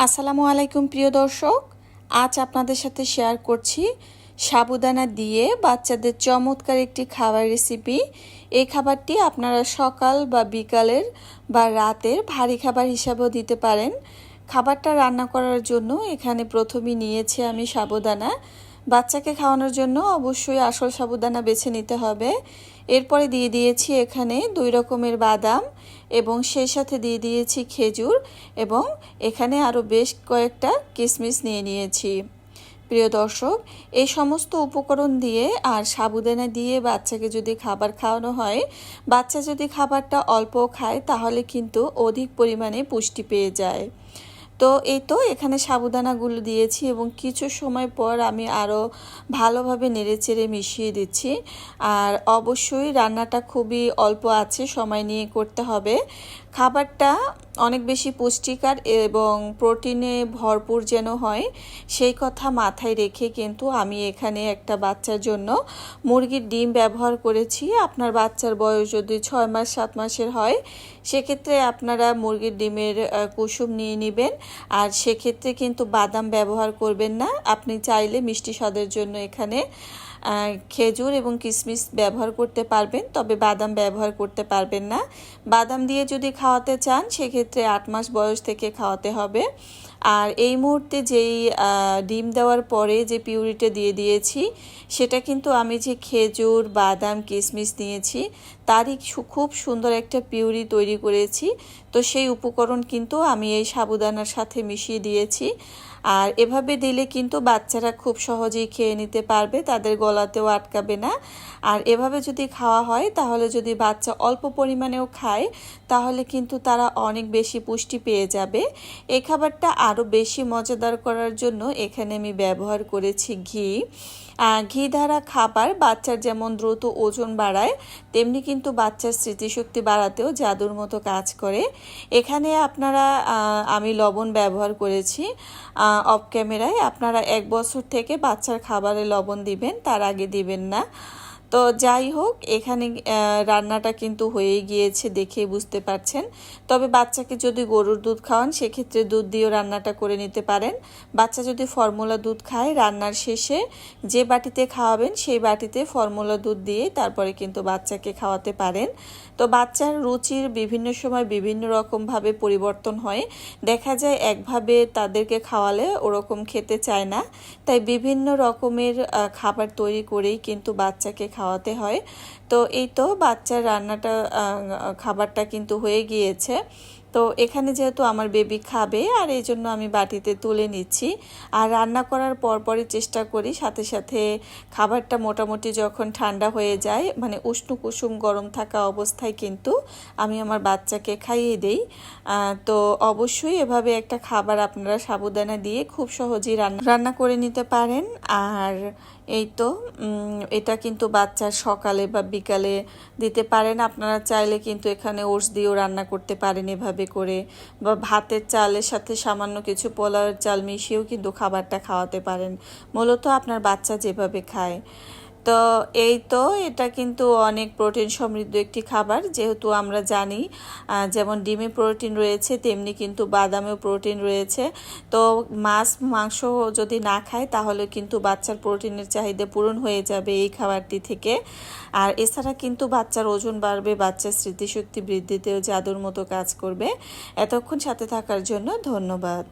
আসসালামু আলাইকুম প্রিয় দর্শক, আজ আপনাদের সাথে শেয়ার করছি সাবুদানা দিয়ে বাচ্চাদের চমৎকার একটি খাবার রেসিপি। এই খাবারটি আপনারা সকাল বা বিকালের বা রাতের ভারী খাবার হিসাবেও দিতে পারেন। খাবারটা রান্না করার জন্য এখানে প্রথমেই নিয়েছি আমি সাবুদানা। বাচ্চাকে খাওয়ানোর জন্য অবশ্যই আসল সাবুদানা বেছে নিতে হবে। এরপরে দিয়ে দিয়েছি এখানে 2 রকমের বাদাম এবং সেই সাথে দিয়ে দিয়েছি খেজুর এবং এখানে আরও বেশ কয়েকটা কিশমিশ নিয়ে নিয়েছি। প্রিয় দর্শক, এই সমস্ত উপকরণ দিয়ে আর সাবুদানা দিয়ে বাচ্চাকে যদি খাবার খাওয়ানো হয়, বাচ্চা যদি খাবারটা অল্প খায় তাহলে কিন্তু অধিক পরিমাণে পুষ্টি পেয়ে যায়। তো এই তো এখানে সাবুদানাগুলো দিয়েছি এবং কিছু সময় পর আমি আরও ভালোভাবে নেড়েচেড়ে মিশিয়ে দিচ্ছি। আর অবশ্যই রান্নাটা খুবই অল্প আছে, সময় নিয়ে করতে হবে। খাবারটা অনেক বেশি পুষ্টিকর এবং প্রোটিনে ভরপুর যেন হয় সেই কথা মাথায় রেখে কিন্তু আমি এখানে একটা বাচ্চার জন্য মুরগির ডিম ব্যবহার করেছি। আপনার বাচ্চার বয়স যদি 6 মাস 7 মাসের হয় সেক্ষেত্রে আপনারা মুরগির ডিমের কুসুম নিয়ে নেবেন। আর সেক্ষেত্রে কিন্তু বাদাম ব্যবহার করবেন না। আপনি চাইলে মিষ্টি স্বাদের জন্য এখানে খেজুর এবং কিশমিশ ব্যবহার করতে পারবেন, তবে বাদাম ব্যবহার করতে পারবেন না। বাদাম দিয়ে যদি খাওয়াতে চান সেক্ষেত্রে 8 মাস বয়স থেকে খাওয়াতে হবে। আর এই মুহূর্তে যেই ডিম দেওয়ার পরে যে পিউরিটা দিয়ে দিয়েছি সেটা কিন্তু আমি যে খেজুর বাদাম কিশমিশ নিয়েছি তারই খুব সুন্দর একটা পিউরি তৈরি করেছি। তো সেই উপকরণ কিন্তু আমি এই সাবুদানার সাথে মিশিয়ে দিয়েছি। আর এভাবে দিলে কিন্তু বাচ্চারা খুব সহজেই খেয়ে নিতে পারবে, তাদের গলাতেও আটকাবে না। আর এভাবে যদি খাওয়া হয় তাহলে যদি বাচ্চা অল্প পরিমাণেও খায় তাহলে কিন্তু তারা অনেক বেশি পুষ্টি পেয়ে যাবে। এই খাবারটা আরও বেশি মজাদার করার জন্য এখানে আমি ব্যবহার করেছি ঘি। ঘি দ্বারা খাবার বাচ্চার যেমন দ্রুত ওজন বাড়ায় তেমনি কিন্তু বাচ্চার স্মৃতিশক্তি বাড়াতেও জাদুর মতো কাজ করে। এখানে আপনারা আমি লবণ ব্যবহার করেছি অফ ক্যামেরায়। আপনারা 1 বছর থেকে বাচ্চার খাবারে লবণ দিবেন, তার আগে দিবেন না। তো যাই হোক, এখানে রান্নাটা কিন্তু হয়েই গিয়েছে, দেখে বুঝতে পারছেন। তবে বাচ্চাকে যদি গরুর দুধ খাওয়ান সেক্ষেত্রে দুধ দিয়েও রান্নাটা করে নিতে পারেন। বাচ্চা যদি ফর্মুলা দুধ খায় রান্নার শেষে যে বাটিতে খাওয়াবেন সেই বাটিতে ফর্মুলা দুধ দিয়ে তারপরে কিন্তু বাচ্চাকে খাওয়াতে পারেন। তো বাচ্চার রুচির বিভিন্ন সময় বিভিন্ন রকমভাবে পরিবর্তন হয়। দেখা যায় একভাবে তাদেরকে খাওয়ালে ওরকম খেতে চায় না, তাই বিভিন্ন রকমের খাবার তৈরি করেই কিন্তু বাচ্চাকে খাওয়াতে হয়। তো এই তো বাচ্চার রান্নাটা খাবারটা কিন্তু হয়ে গিয়েছে। তো এখানে যেহেতু আমার বেবি খাবে আর এই জন্য আমি বাটিতে তুলে নিচ্ছি। আর রান্না করার পরপরই চেষ্টা করি সাথে সাথে খাবারটা মোটামুটি যখন ঠান্ডা হয়ে যায়, মানে উষ্ণ কুসুম গরম থাকা অবস্থায় কিন্তু আমি আমার বাচ্চাকে খাইয়ে দেই। তো অবশ্যই এভাবে একটা খাবার আপনারা সাবুদানা দিয়ে খুব সহজেই রান্না করে নিতে পারেন। আর এই তো এটা কিন্তু বাচ্চার সকালে বা বিকালে দিতে পারেন। আপনারা চাইলে কিন্তু এখানে ওটস দিয়েও রান্না করতে পারেন এভাবে করে, বা ভাতের চালের সাথে সামান্য কিছু পোলাওয়ের চাল মিশিয়েও কিন্তু খাবারটা খাওয়াতে পারেন, মূলত আপনার বাচ্চা যেভাবে খায়। তো এই তো এটা কিন্তু অনেক প্রোটিন সমৃদ্ধ একটি খাবার, যেহেতু আমরা জানি যেমন ডিমে প্রোটিন রয়েছে তেমনি কিন্তু বাদামেও প্রোটিন রয়েছে। তো মাছ মাংস যদি না খায় তাহলে কিন্তু বাচ্চার প্রোটিনের চাহিদা পূরণ হয়ে যাবে এই খাবারটি থেকে। আর এছাড়া কিন্তু বাচ্চার ওজন বাড়বে, বাচ্চার স্মৃতিশক্তি বৃদ্ধিতেও জাদুর মতো কাজ করবে। এতক্ষণ সাথে থাকার জন্য ধন্যবাদ।